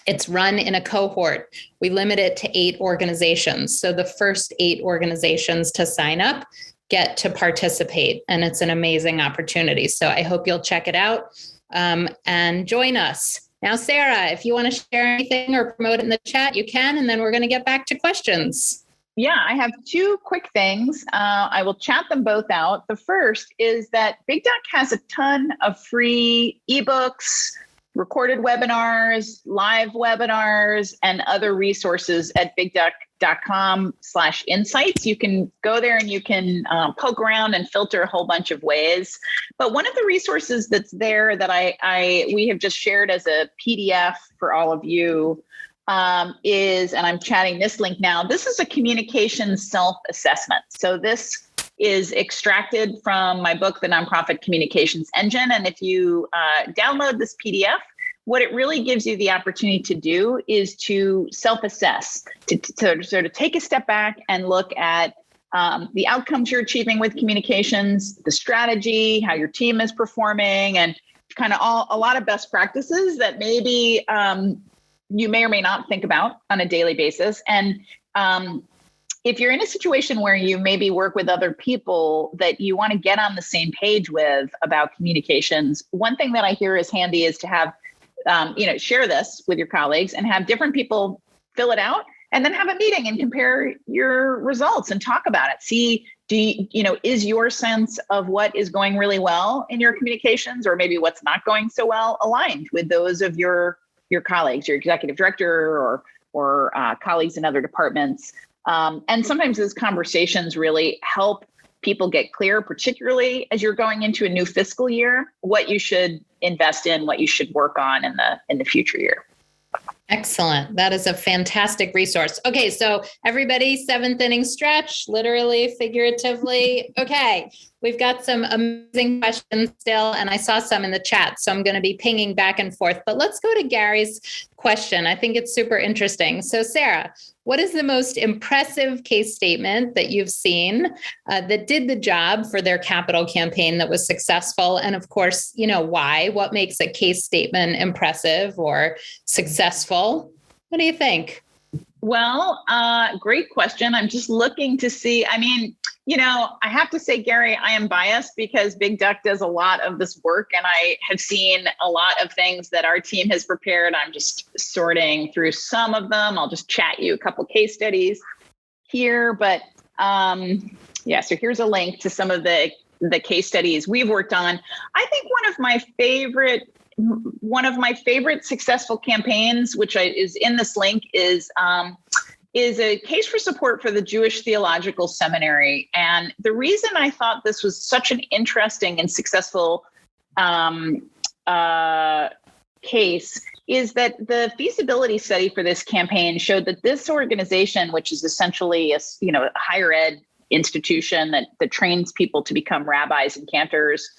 it's run in a cohort. We limit it to 8 organizations. So the first 8 organizations to sign up get to participate. And it's an amazing opportunity. So I hope you'll check it out and join us. Now, Sarah, if you want to share anything or promote it in the chat, you can. And then we're going to get back to questions. Yeah, I have 2 quick things. I will chat them both out. The first is that Big Duck has a ton of free ebooks, recorded webinars, live webinars, and other resources at bigduck.com/insights. You can go there and you can poke around and filter a whole bunch of ways. But one of the resources that's there that we have just shared as a PDF for all of you is, and I'm chatting this link now, this is a communications self-assessment. So this is extracted from my book, The Nonprofit Communications Engine. And if you download this PDF, what it really gives you the opportunity to do is to self-assess, to sort of take a step back and look at the outcomes you're achieving with communications, the strategy, how your team is performing, and kind of a lot of best practices that maybe you may or may not think about on a daily basis. And if you're in a situation where you maybe work with other people that you want to get on the same page with about communications, one thing that I hear is handy is to have, share this with your colleagues and have different people fill it out and then have a meeting and compare your results and talk about it. See, is your sense of what is going really well in your communications or maybe what's not going so well aligned with those of your colleagues, your executive director or colleagues in other departments. And sometimes those conversations really help people get clear, particularly as you're going into a new fiscal year, what you should invest in, what you should work on in the future year. Excellent. That is a fantastic resource. Okay, so everybody, 7th inning stretch, literally, figuratively. Okay, we've got some amazing questions still, and I saw some in the chat, so I'm going to be pinging back and forth. But let's go to Gary's question. I think it's super interesting. So Sarah, what is the most impressive case statement that you've seen that did the job for their capital campaign that was successful? And of course, why? What makes a case statement impressive or successful? What do you think? Well, great question. I'm just looking to see. I have to say, Gary, I am biased because Big Duck does a lot of this work and I have seen a lot of things that our team has prepared. I'm just sorting through some of them. I'll just chat you a couple case studies here. But so here's a link to some of the case studies we've worked on. I think one of my favorite successful campaigns, which is in this link, is a case for support for the Jewish Theological Seminary. And the reason I thought this was such an interesting and successful case is that the feasibility study for this campaign showed that this organization, which is essentially a higher ed institution that trains people to become rabbis and cantors,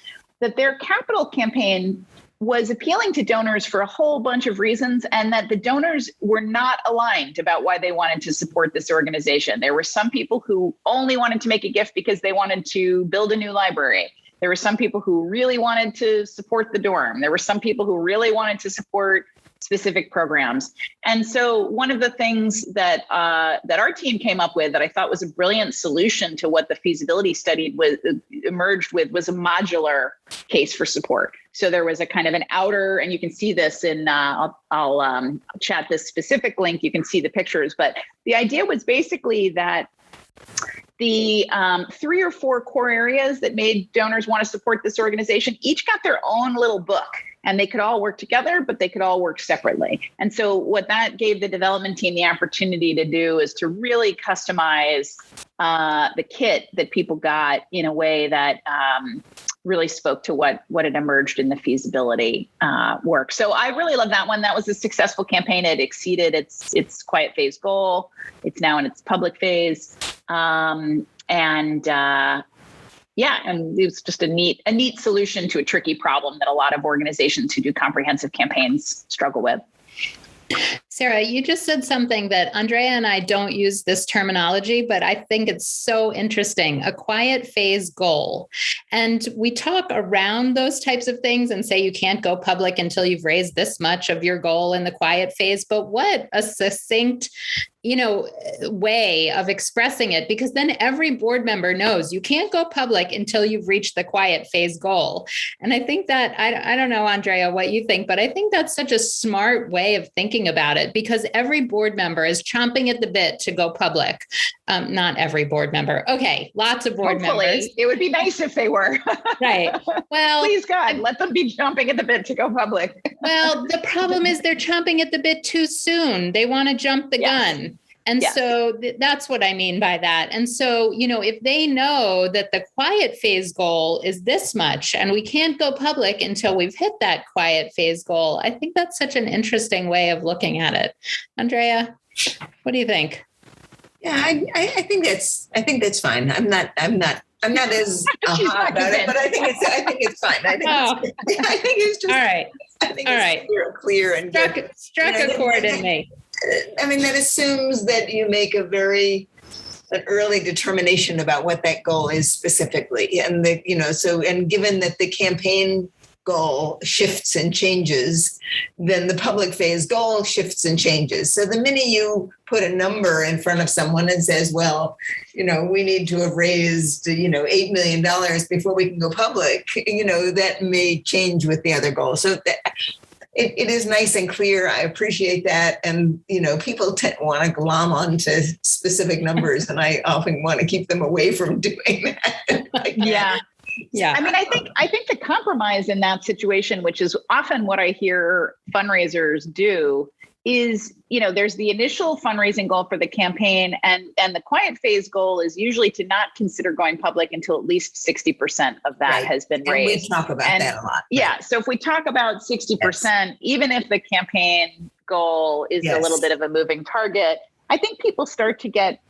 that their capital campaign was appealing to donors for a whole bunch of reasons, and that the donors were not aligned about why they wanted to support this organization. There were some people who only wanted to make a gift because they wanted to build a new library. There were some people who really wanted to support the dorm. There were some people who really wanted to support specific programs. And so one of the things that our team came up with that I thought was a brilliant solution to what the feasibility study emerged with was a modular case for support. So there was a kind of an outer, and you can see this in, I'll chat this specific link. You can see the pictures, but the idea was basically that the 3 or 4 core areas that made donors want to support this organization each got their own little book. And they could all work together, but they could all work separately. And so what that gave the development team the opportunity to do is to really customize the kit that people got in a way that really spoke to what had emerged in the feasibility work. So I really love that one. That was a successful campaign. It exceeded its quiet phase goal. It's now in its public phase. And it was just a neat solution to a tricky problem that a lot of organizations who do comprehensive campaigns struggle with. Sarah, you just said something that Andrea and I don't use this terminology, but I think it's so interesting, a quiet phase goal. And we talk around those types of things and say you can't go public until you've raised this much of your goal in the quiet phase. But what a succinct way of expressing it, because then every board member knows you can't go public until you've reached the quiet phase goal. And I think that, I don't know, Andrea, what you think, but I think that's such a smart way of thinking about it, because every board member is chomping at the bit to go public. Not every board member. Okay. Lots of board members. It would be nice if they were. Right. Well, please God, let them be chomping at the bit to go public. Well, the problem is they're chomping at the bit too soon. They want to jump the gun. And so that's what I mean by that. And so, if they know that the quiet phase goal is this much and we can't go public until we've hit that quiet phase goal, I think that's such an interesting way of looking at it. Andrea, what do you think? Yeah, I think that's fine. I'm not as aha about it, but I think it's fine. I think it's just all right. I think it's clear and struck a chord in me. I mean, that assumes that you make an early determination about what that goal is specifically, and and given that the campaign goal shifts and changes, then the public phase goal shifts and changes. So the minute you put a number in front of someone and says, well, we need to have raised, $8 million before we can go public, that may change with the other goal. So it is nice and clear. I appreciate that. And, people want to glom onto specific numbers, and I often want to keep them away from doing that. Yeah. I mean, I think the compromise in that situation, which is often what I hear fundraisers do, is, there's the initial fundraising goal for the campaign, and the quiet phase goal is usually to not consider going public until at least 60% of that has been raised. And we talk about that a lot. Yeah. So if we talk about 60%, even if the campaign goal is a little bit of a moving target, I think people start to get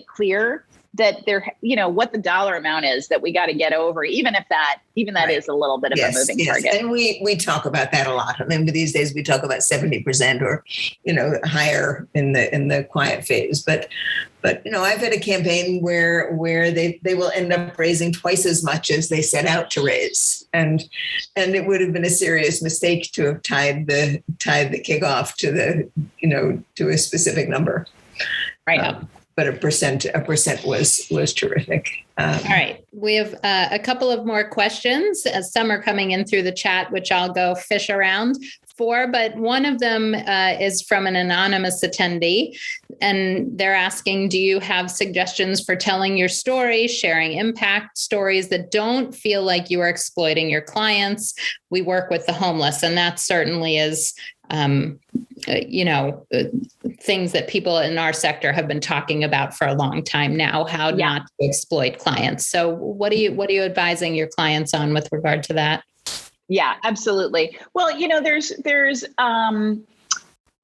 clear that they're, what the dollar amount is that we got to get over, even that is a little bit of a moving target. And we talk about that a lot. I mean, these days we talk about 70% or, higher in the quiet phase. But I've had a campaign where they will end up raising twice as much as they set out to raise. And it would have been a serious mistake to have tied the kickoff to a specific number. Right. But a percent was terrific. All right. We have a couple of more questions. Some are coming in through the chat, which I'll go fish around for, but one of them is from an anonymous attendee, and they're asking, do you have suggestions for telling your story, sharing impact stories that don't feel like you are exploiting your clients? We work with the homeless, and that certainly is things that people in our sector have been talking about for a long time now, how not to exploit clients. So what are you advising your clients on with regard to that? Yeah, absolutely. Well,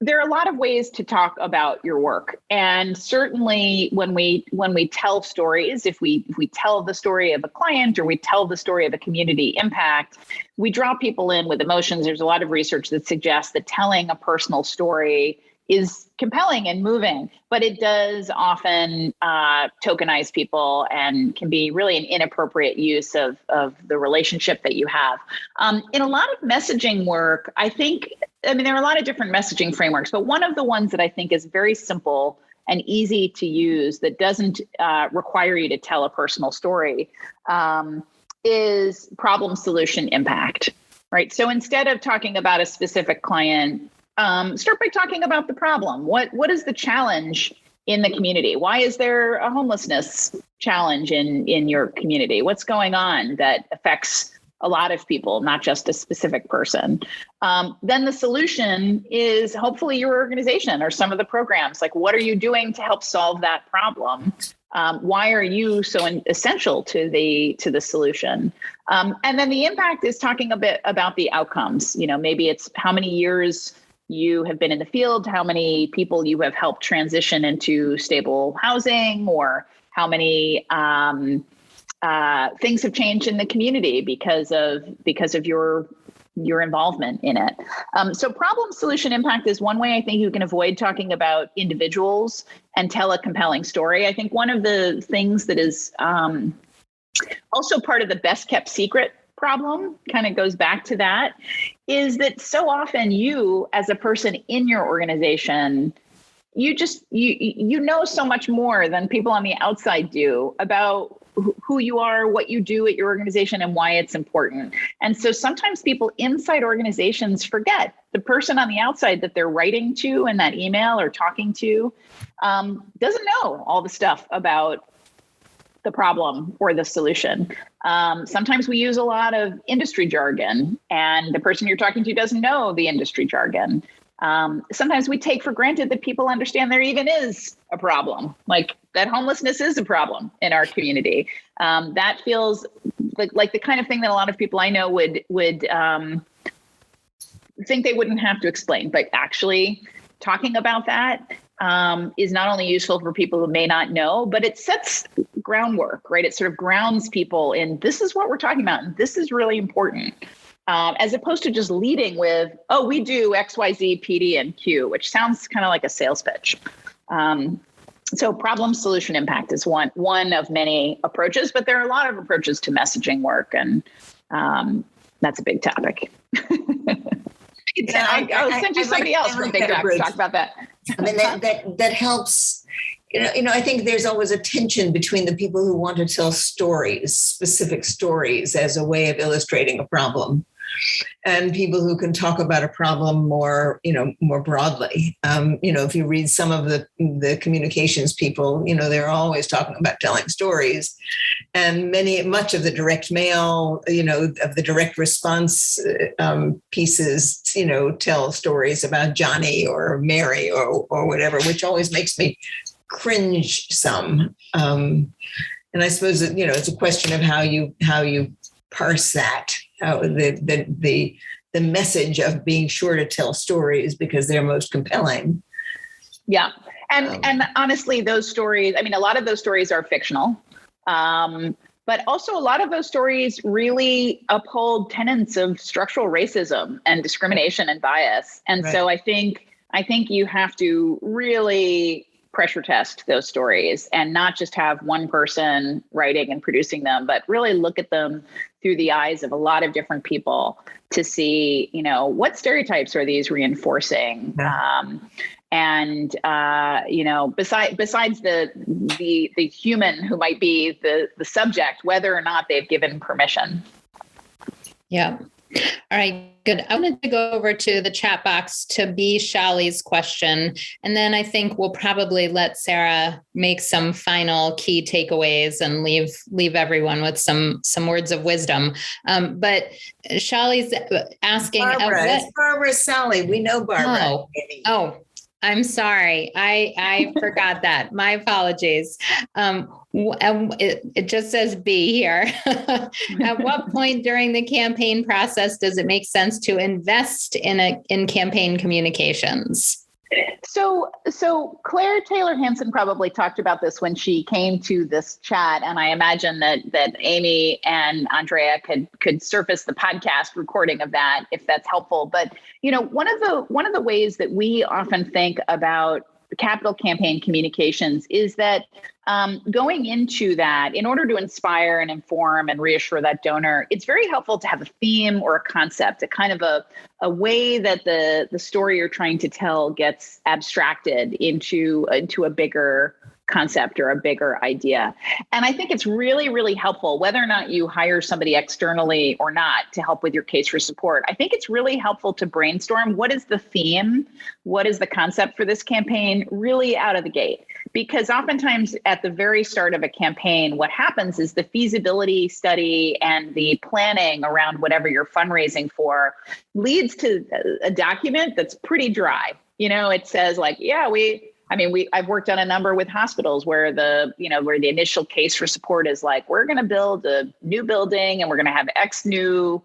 there are a lot of ways to talk about your work. And certainly when we tell stories, if we tell the story of a client or we tell the story of a community impact, we draw people in with emotions. There's a lot of research that suggests that telling a personal story is compelling and moving, but it does often tokenize people and can be really an inappropriate use of the relationship that you have. In a lot of messaging work, there are a lot of different messaging frameworks, but one of the ones that I think is very simple and easy to use that doesn't require you to tell a personal story is problem, solution, impact, right? So instead of talking about a specific client, start by talking about the problem. What is the challenge in the community? Why is there a homelessness challenge in your community? What's going on that affects a lot of people, not just a specific person? Then the solution is hopefully your organization or some of the programs. Like, what are you doing to help solve that problem? Why are you so essential to the solution? And then the impact is talking a bit about the outcomes. Maybe it's how many years you have been in the field, how many people you have helped transition into stable housing, or how many things have changed in the community because of your involvement in it. So problem, solution, impact is one way I think you can avoid talking about individuals and tell a compelling story. I think one of the things that is also part of the best kept secret problem, kind of goes back to that, is that so often you, as a person in your organization, you know so much more than people on the outside do about who you are, what you do at your organization, and why it's important. And so sometimes people inside organizations forget the person on the outside that they're writing to in that email or talking to doesn't know all the stuff about the problem or the solution. Sometimes we use a lot of industry jargon, and the person you're talking to doesn't know the industry jargon. Sometimes we take for granted that people understand there even is a problem, like that homelessness is a problem in our community. That feels like the kind of thing that a lot of people I know would think they wouldn't have to explain, but actually talking about that is not only useful for people who may not know, but it sets groundwork, right? It sort of grounds people in this is what we're talking about, and this is really important. As opposed to just leading with, oh, we do X, Y, Z, PD, and Q, which sounds kind of like a sales pitch. So problem, solution, impact is one of many approaches, but there are a lot of approaches to messaging work, and that's a big topic. I'll send you somebody else from Big Doc to talk about that. I mean, that helps. I think there's always a tension between the people who want to tell stories, specific stories, as a way of illustrating a problem, and people who can talk about a problem more broadly. If you read some of the communications people, they're always talking about telling stories, and much of the direct mail, of the direct response pieces, tell stories about Johnny or Mary or whatever, which always makes me cringe some. And I suppose that, it's a question of how you parse that, how the message of being sure to tell stories because they're most compelling. Yeah. And honestly, those stories, a lot of those stories are fictional. But also a lot of those stories really uphold tenets of structural racism and discrimination and bias. And right. So I think you have to really pressure test those stories and not just have one person writing and producing them, but really look at them through the eyes of a lot of different people to see, what stereotypes are these reinforcing? Yeah. Besides the human who might be the subject, whether or not they've given permission. Yeah. All right, good. I wanted to go over to the chat box to be Shali's question. And then I think we'll probably let Sarah make some final key takeaways and leave everyone with some words of wisdom. But Shali's asking. It's Barbara Sally. We know Barbara. Oh, I'm sorry. I forgot that. My apologies. It just says B here. At what point during the campaign process does it make sense to invest in campaign communications? So Claire Taylor Hansen probably talked about this when she came to this chat, and I imagine that Amy and Andrea could surface the podcast recording of that if that's helpful. But one of the ways that we often think about capital campaign communications is that going into that, in order to inspire and inform and reassure that donor, it's very helpful to have a theme or a concept, a kind of a way that the story you're trying to tell gets abstracted into a bigger concept or a bigger idea. And I think it's really, really helpful, whether or not you hire somebody externally or not to help with your case for support. I think it's really helpful to brainstorm what is the theme, what is the concept for this campaign really out of the gate. Because oftentimes at the very start of a campaign, what happens is the feasibility study and the planning around whatever you're fundraising for leads to a document that's pretty dry. It says like, I've worked on a number with hospitals where the initial case for support is like, we're going to build a new building and we're going to have X new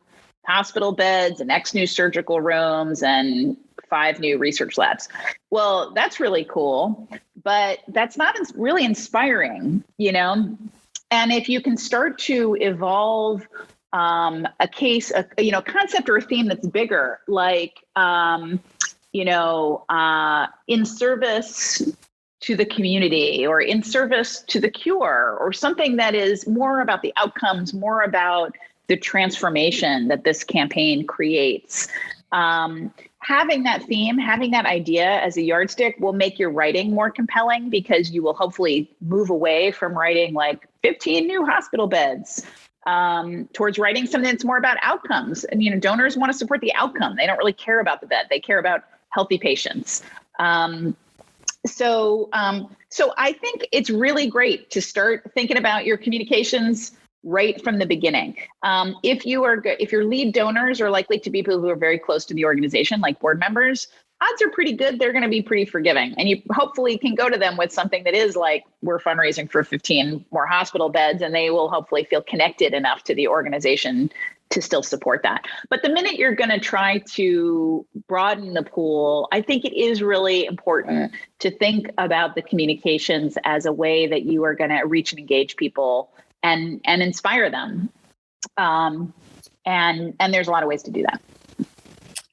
hospital beds and X new surgical rooms and 5 new research labs. Well, that's really cool, but that's not really inspiring, And if you can start to evolve a case, a concept or a theme that's bigger, like, in service to the community or in service to the cure, or something that is more about the outcomes, more about the transformation that this campaign creates. having that theme, having that idea as a yardstick will make your writing more compelling, because you will hopefully move away from writing like 15 new hospital beds towards writing something that's more about outcomes. And, donors want to support the outcome. They don't really care about the bed. They care about healthy patients. So I think it's really great to start thinking about your communications right from the beginning. If your lead donors are likely to be people who are very close to the organization, like board members, odds are pretty good they're going to be pretty forgiving. And you hopefully can go to them with something that is like, we're fundraising for 15 more hospital beds, and they will hopefully feel connected enough to the organization to still support that. But the minute you're going to try to broaden the pool, I think it is really important to think about the communications as a way that you are going to reach and engage people and inspire them. And there's a lot of ways to do that.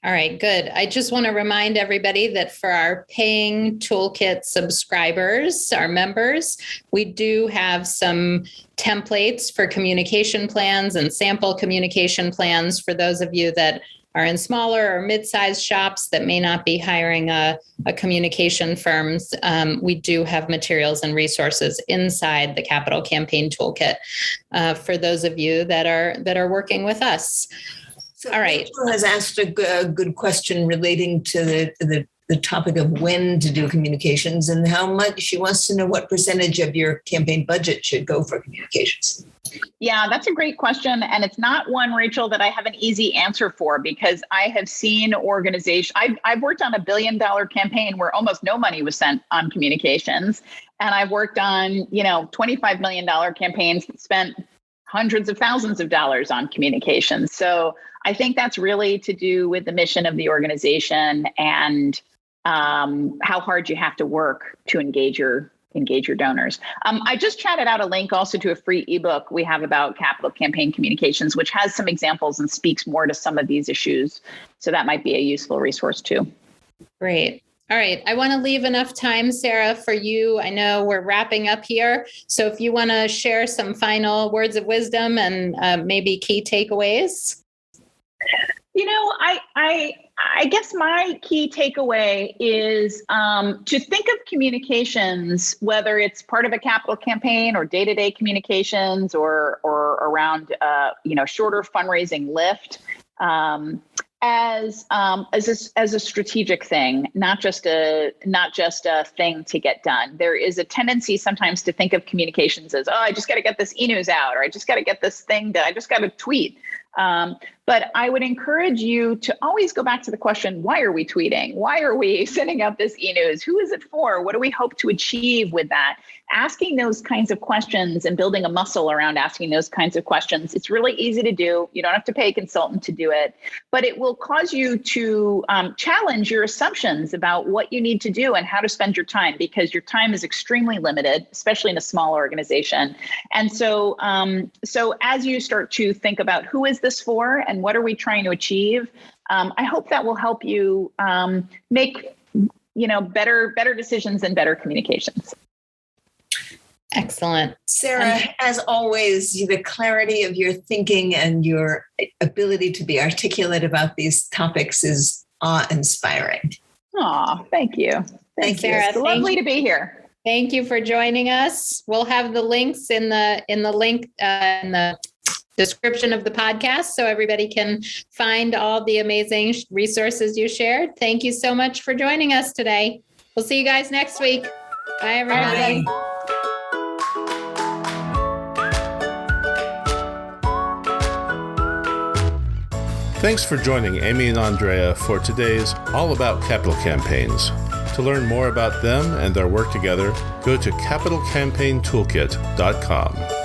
All right, good. I just want to remind everybody that for our paying toolkit subscribers, our members, we do have some templates for communication plans and sample communication plans for those of you that are in smaller or mid-sized shops that may not be hiring a communication firms. We do have materials and resources inside the Capital Campaign Toolkit for those of you that are working with us. So all right. Rachel has asked a good question relating to the topic of when to do communications and how much. She wants to know what percentage of your campaign budget should go for communications. Yeah, that's a great question. And it's not one, Rachel, that I have an easy answer for, because I have seen organizations. I've worked on $1 billion campaign where almost no money was spent on communications. And I've worked on, $25 million campaigns that spent hundreds of thousands of dollars on communications. So I think that's really to do with the mission of the organization and how hard you have to work to engage your donors. I just chatted out a link also to a free ebook we have about capital campaign communications, which has some examples and speaks more to some of these issues. So that might be a useful resource too. Great. All right. I want to leave enough time, Sarah, for you. I know we're wrapping up here. So if you want to share some final words of wisdom and maybe key takeaways. I guess my key takeaway is to think of communications, whether it's part of a capital campaign or day-to-day communications or around shorter fundraising lift, as a strategic thing, not just a thing to get done. There is a tendency sometimes to think of communications as, I just got to get this e-news out, or I just got to get this thing done. I just got to tweet. But I would encourage you to always go back to the question, why are we tweeting? Why are we sending out this e-news? Who is it for? What do we hope to achieve with that? Asking those kinds of questions and building a muscle around asking those kinds of questions. It's really easy to do. You don't have to pay a consultant to do it, but it will cause you to challenge your assumptions about what you need to do and how to spend your time, because your time is extremely limited, especially in a small organization. And so as you start to think about who is this for and what are we trying to achieve, I hope that will help you make better decisions and better communications. Excellent. Sarah, as always, the clarity of your thinking and your ability to be articulate about these topics is awe-inspiring. Oh, thank you. Thank you. Sarah. It's lovely to be here. Thank you for joining us. We'll have the links in the link in the description of the podcast so everybody can find all the amazing resources you shared. Thank you so much for joining us today. We'll see you guys next week. Bye, everybody. Bye. Thanks for joining Amy and Andrea for today's All About Capital Campaigns. To learn more about them and their work together, go to capitalcampaigntoolkit.com.